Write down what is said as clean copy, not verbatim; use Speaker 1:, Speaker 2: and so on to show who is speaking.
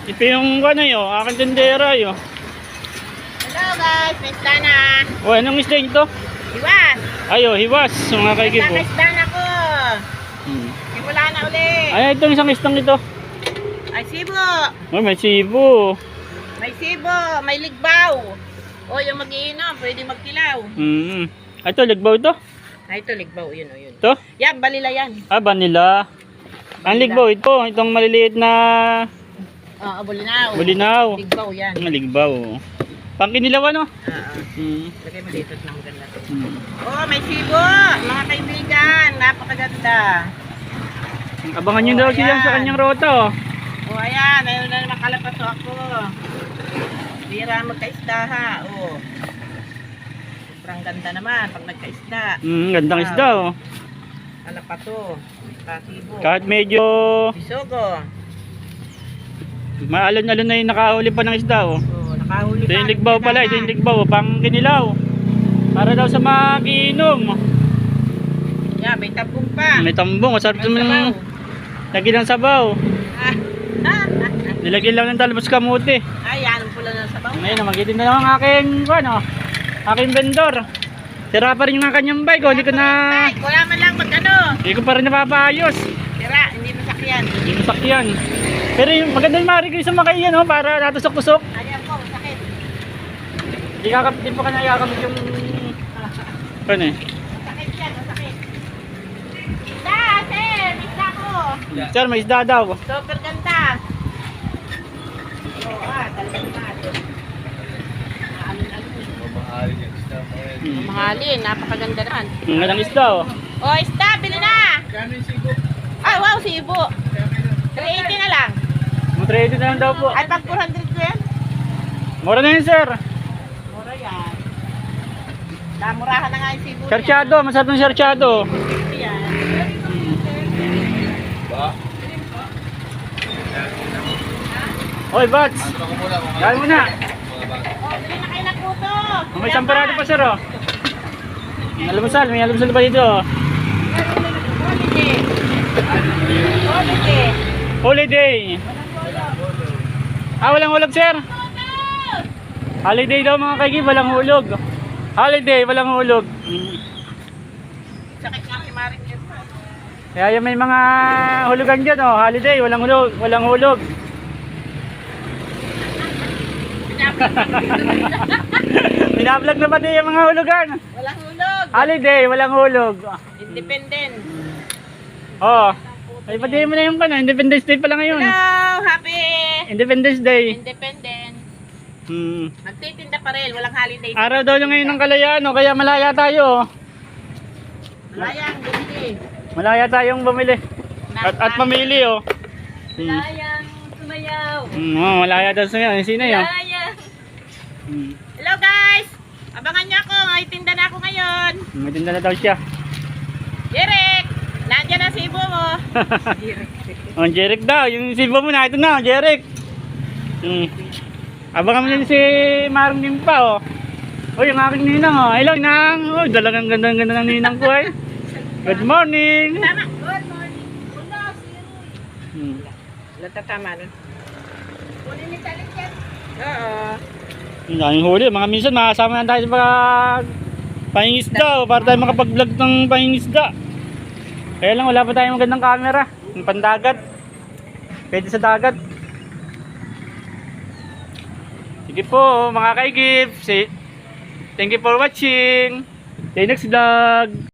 Speaker 1: Ito yung ano yun, aking tindera yun.
Speaker 2: Hello guys, may isda na.
Speaker 1: O, anong isda ito?
Speaker 2: Hiwas.
Speaker 1: Ayo, hiwas, mga kaigib.
Speaker 2: Isda na ko. Simula na uli.
Speaker 1: Ay, itong isang istang ito.
Speaker 2: Ay, sibo.
Speaker 1: Oh, may sibo.
Speaker 2: May sibo, may ligbaw. O, yung mag-iinom, pwede magkilaw.
Speaker 1: Ito, ligbaw ito?
Speaker 2: Ay, ito, ligbaw. Yun, o, yun.
Speaker 1: Ito?
Speaker 2: Yan, balila yan.
Speaker 1: Ah, vanilla. Ang ligbaw ito, itong maliliit na
Speaker 2: Bulinaw.
Speaker 1: bulinaw.
Speaker 2: Ligbaw yan.
Speaker 1: Ang ligbaw. Pangkinilaw ano?
Speaker 2: Lagay mo dito ng maganda to. Oh, may sibo. Mga kaibigan, napakaganda.
Speaker 1: Abangan nyo daw siya sa kanyang rota oh.
Speaker 2: Oh, ayan. Ayun na naman kalapato ako. Bira magkaisda ha. Oh. Sobrang ganda naman pag nagkaisda.
Speaker 1: Gandang isda oh.
Speaker 2: Kalapato. Kasibo.
Speaker 1: Kahit medyo
Speaker 2: Bisogo.
Speaker 1: maalon-alon na yung nakahuli pa ng isda oh.
Speaker 2: Oh, nakahuli
Speaker 1: Ito
Speaker 2: pa.
Speaker 1: yung ligbaw pala, ito yung ligbaw oh. Pangkinilaw. Para daw sa makiinom.
Speaker 2: Yeah, may tabong pa.
Speaker 1: May tambong, masarap
Speaker 2: May
Speaker 1: naman
Speaker 2: sabaw.
Speaker 1: lagyan ng sabaw.
Speaker 2: Ah.
Speaker 1: Nilagyan lang ng talbos kamuti.
Speaker 2: Ay, yan ang pula ng sabaw.
Speaker 1: Ngayon, magitin na lang ang aking, ano, aking vendor. Sira pa rin yung kanyang bike, oh. Hindi ko na,
Speaker 2: Ay, wala man lang mag ano.
Speaker 1: hindi ko pa rin napapaayos.
Speaker 2: Tira, hindi masakyan.
Speaker 1: Hindi masakyan. Pero yung maganda yung marikis sa makaiyan, oh, para natusok-tusok.
Speaker 2: Ayan po, sakit.
Speaker 1: Hindi pa kanya kakamit yung, ano eh.
Speaker 2: Sakit yan, masakit. Isda, sir, isda ko.
Speaker 1: Sir, may isda daw.
Speaker 2: Super ganda. Oh, talagang natin. Mahalin, napakaganda naman.
Speaker 1: Ang gandang isda, oh.
Speaker 2: Oh, isda, bili na. Ay, wow, sibo. 380 na lang.
Speaker 1: Mag-ready na lang daw po.
Speaker 2: Ay, pag 400 ko yan.
Speaker 1: Mura na yun, sir.
Speaker 2: Mura yan. Namurahan na nga yung sibo niya.
Speaker 1: Sarsyado, masarap ng sarsyado.
Speaker 2: Yan.
Speaker 1: Oy, Bats. Kaya mo na.
Speaker 2: Oh, bili na kayo ng puto.
Speaker 1: May samparado pa, sir, oh. May almusal pa dito, oh.
Speaker 2: Holiday. Holiday.
Speaker 1: Holiday. Ah, walang hulog, sir. Holiday daw mga kaigib, walang hulog. Holiday, walang hulog.
Speaker 2: Sakit nga si Maring yan.
Speaker 1: Kaya yung may mga hulugan dyan, oh. Holiday, walang hulog, walang hulog. Binablog na pati yung mga hulugan.
Speaker 2: Walang hulog.
Speaker 1: Holiday, walang hulog.
Speaker 2: Independent.
Speaker 1: Oh. Ay, pati mo na yung Independence Day pala ngayon.
Speaker 2: Hello, happy
Speaker 1: Independence Day.
Speaker 2: Independent.
Speaker 1: Nagtitinda
Speaker 2: pa rin, walang holiday.
Speaker 1: Araw daw yung ngayon ng kalayaan, oh. Kaya malaya tayo.
Speaker 2: Malayang, bumili.
Speaker 1: Malaya tayong bumili. At mamili, oh.
Speaker 2: Malayang, sumayaw.
Speaker 1: Malaya daw sa ngayon. Sino yun?
Speaker 2: Malayang. Hello guys! Abangan niyo ako, may tinda na ako ngayon.
Speaker 1: May tinda na daw siya.
Speaker 2: Derek! Nandiyan na si Ibo mo.
Speaker 1: Oh, Jeric daw. Yung sibo mo na. Ito na, Jeric. Abangan mo din si Maring Nimpa, oh. Oh, yung aking ninang, oh. Hello, ninang. Oh, talagang ganda-ganda ng ninang ko, eh. Good morning.
Speaker 2: Tama. Good morning. Wala, zero. Natatama nun. Huli ni Talit yan. Oo.
Speaker 1: Yung daming huli. Mga minsan, makasama na tayo sa mga pangingisda, oh, para tayo makapag-vlog ng pangingisda. Kaya lang, wala pa tayong magandang camera. Yung pandagat. Pwede sa dagat. Sige po, mga kaigib. Thank you for watching. See you next vlog.